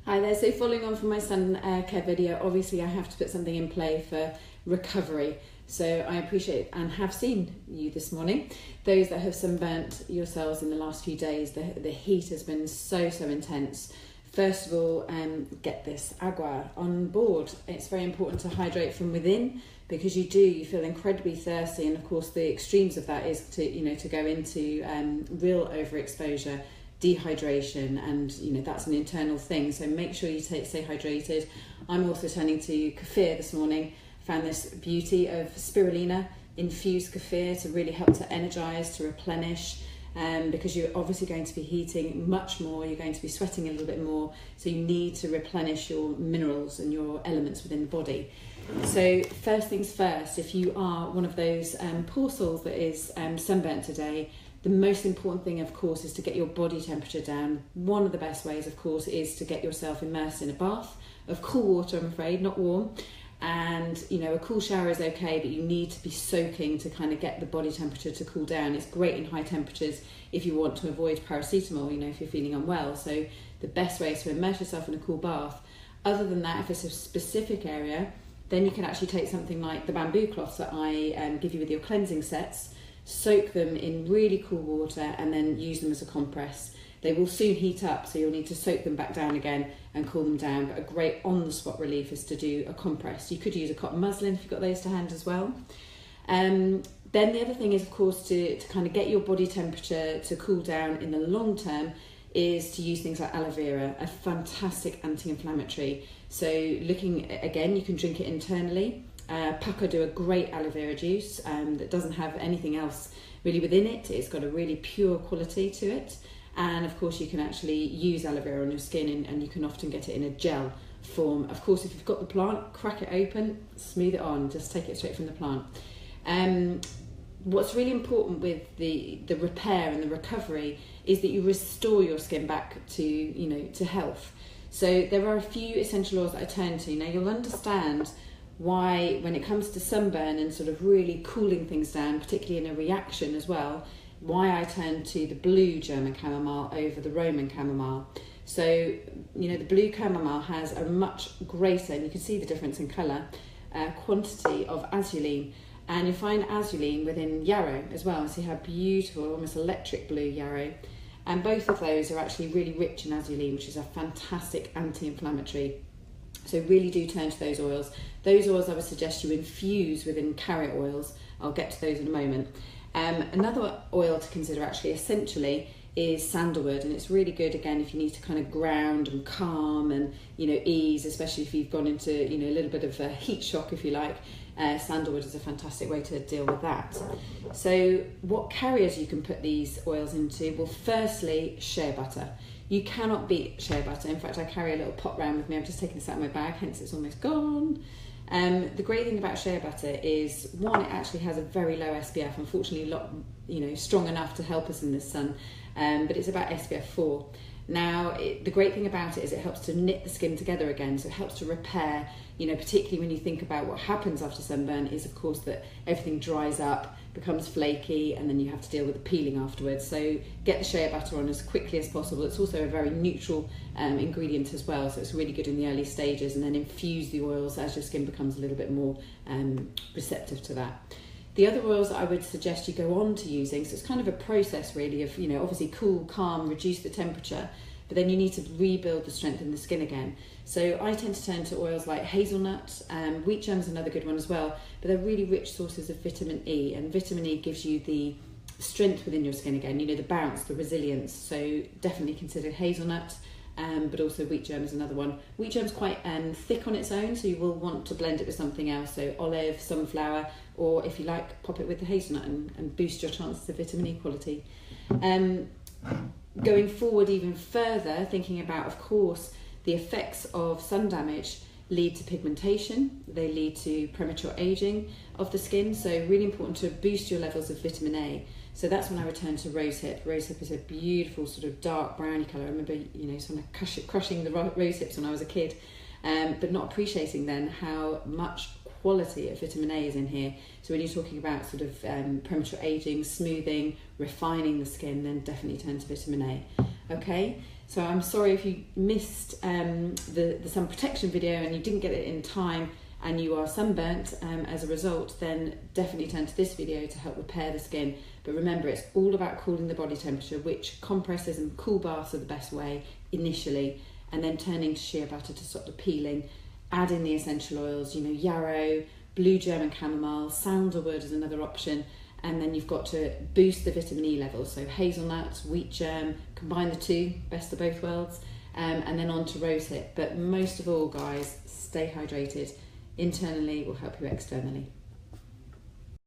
Hi there, so following on from my sun care video, obviously I have to put something in play for recovery. So I appreciate and have seen you this morning. Those that have sunburnt yourselves in the last few days, the heat has been so intense. First of all, get this agua on board. It's very important to hydrate from within because you feel incredibly thirsty, and of course the extremes of that is to go into real overexposure, dehydration, and that's an internal thing, so make sure you stay hydrated. I'm also turning to kefir this morning. Found this beauty of spirulina infused kefir to really help to energize, to replenish, because you're obviously going to be heating much more, you're going to be sweating a little bit more, so you need to replenish your minerals and your elements within the body. So first things first, if you are one of those poor souls that is sunburnt today, the most important thing, of course, is to get your body temperature down. One of the best ways, of course, is to get yourself immersed in a bath of cool water, I'm afraid, not warm. And, a cool shower is okay, but you need to be soaking to kind of get the body temperature to cool down. It's great in high temperatures if you want to avoid paracetamol, if you're feeling unwell. So the best way is to immerse yourself in a cool bath. Other than that, if it's a specific area, then you can actually take something like the bamboo cloths that I give you with your cleansing sets, soak them in really cool water and then use them as a compress. They will soon heat up, so you'll need to soak them back down again and cool them down, but a great on-the-spot relief is to do a compress. You could use a cotton muslin if you've got those to hand as well. Then the other thing is, of course, to kind of get your body temperature to cool down in the long term is to use things like aloe vera, a fantastic anti-inflammatory. So looking, again, you can drink it internally. Pukka do a great aloe vera juice that doesn't have anything else really within it. It's got a really pure quality to it. And of course you can actually use aloe vera on your skin, and you can often get it in a gel form. Of course, if you've got the plant, crack it open, smooth it on, just take it straight from the plant. What's really important with the repair and the recovery is that you restore your skin back to health. So there are a few essential oils that I turn to. Now you'll understand why, when it comes to sunburn and sort of really cooling things down, particularly in a reaction as well, why I turn to the blue German chamomile over the Roman chamomile. So, the blue chamomile has a much greater, and you can see the difference in colour, quantity of azulene. And you'll find azulene within yarrow as well. See how beautiful, almost electric blue yarrow. And both of those are actually really rich in azulene, which is a fantastic anti-inflammatory. So really do turn to those oils. Those oils I would suggest you infuse within carrot oils. I'll get to those in a moment. Another oil to consider actually essentially is sandalwood, and it's really good again if you need to kind of ground and calm and ease, especially if you've gone into a little bit of a heat shock, if you like. Sandalwood is a fantastic way to deal with that. So what carriers you can put these oils into? Well, firstly, shea butter. You cannot beat shea butter. In fact, I carry a little pot round with me. I've just taken this out of my bag, hence it's almost gone. The great thing about shea butter is, one, it actually has a very low SPF, unfortunately a lot, strong enough to help us in the sun, but it's about SPF 4. Now, the great thing about it is it helps to knit the skin together again, so it helps to repair, particularly when you think about what happens after sunburn is, of course, that everything dries up, becomes flaky, and then you have to deal with the peeling afterwards. So get the shea butter on as quickly as possible. It's also a very neutral ingredient as well, so it's really good in the early stages, and then infuse the oils as your skin becomes a little bit more receptive to that. The other oils that I would suggest you go on to using, so it's kind of a process really of, obviously cool, calm, reduce the temperature, but then you need to rebuild the strength in the skin again. So I tend to turn to oils like hazelnut, wheat germ is another good one as well, but they're really rich sources of vitamin E, and vitamin E gives you the strength within your skin again, the bounce, the resilience. So definitely consider hazelnut, but also wheat germ is another one. Wheat germ is quite thick on its own, so you will want to blend it with something else, so olive, sunflower, or if you like, pop it with the hazelnut and boost your chances of vitamin E quality. Going forward even further, thinking about, of course, the effects of sun damage lead to pigmentation, they lead to premature aging of the skin, so really important to boost your levels of vitamin A. So that's when I return to rosehip. Rosehip is a beautiful sort of dark browny colour. I remember, sort of crushing the rosehips when I was a kid, but not appreciating then how much quality of vitamin A is in here. So when you're talking about sort of premature aging, smoothing, refining the skin, then definitely turn to vitamin A. Okay, So I'm sorry if you missed the sun protection video and you didn't get it in time and you are sunburnt as a result, then definitely turn to this video to help repair the skin. But remember, it's all about cooling the body temperature, which compresses and cool baths are the best way initially, and then turning to shea butter to stop the peeling. Add in the essential oils, you know, yarrow, blue German chamomile, sandalwood is another option. And then you've got to boost the vitamin E levels. So hazelnuts, wheat germ, combine the two, best of both worlds, and then on to rosehip. But most of all, guys, stay hydrated. Internally will help you externally.